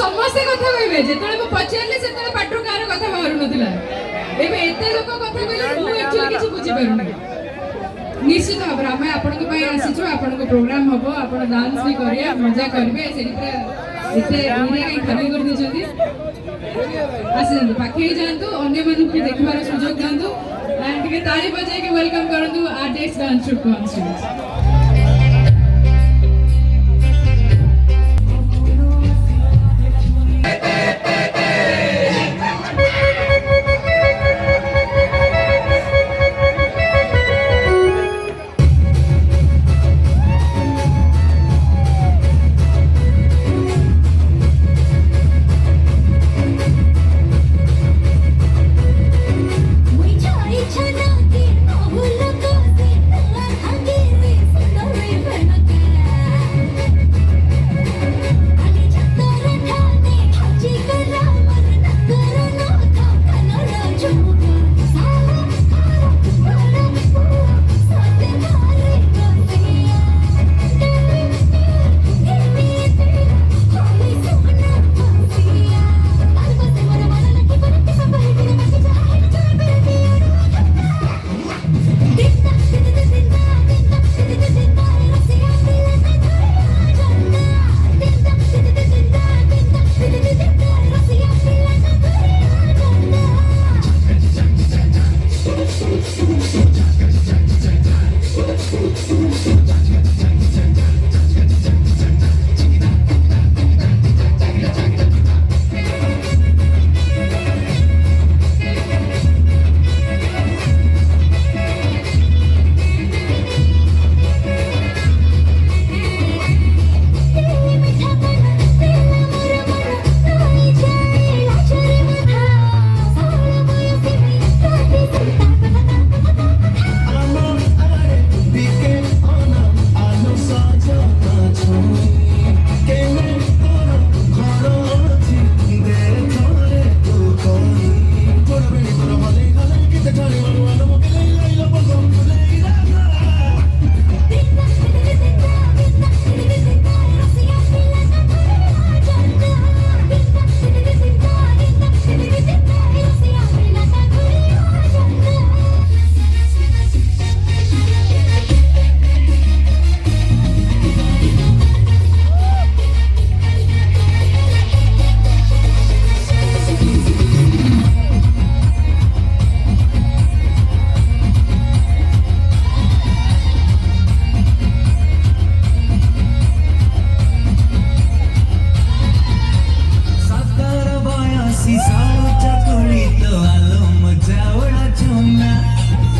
ସମସ୍ତେ କଥା କହିବେ ଯେତେବେଳେ ମୁଁ ପଚାରିଲି ସେତେବେଳେ ପାଟରୁ କାହାର କଥା ବାହାରୁ ନଥିଲା ଏବେ ଏତେ ଲୋକ କଥା କହିଲେ ମୁଁ ଆକ୍ଚୁଆଲି କିଛି ବୁଝିପାରୁନି ନିଶ୍ଚିତ ଭାବରେ ଆମେ ଆପଣଙ୍କ ପାଇଁ ଆସିଛୁ ଆପଣଙ୍କ ପ୍ରୋଗ୍ରାମ ହବ ଆପଣ ଡାନ୍ସ ବି କରିବେ ମଜା କରିବେ ସେଠି ପୁରା ଏତେ ଏରିଆ କାଇଁ ଖାଲି କରିଦେଇଛନ୍ତି ଆସିଯାନ୍ତୁ ପାଖେଇ ଯାଆନ୍ତୁ ଅନ୍ୟମାନଙ୍କୁ ଦେଖିବାର ସୁଯୋଗ ଦିଅନ୍ତୁ ଟିକେ ତାଳି ବଜାଇକି ୱେଲକମ୍ କରନ୍ତୁ ଆର୍ଟିଷ୍ଟ ଡାନ୍ସ ଟ୍ରୁପ୍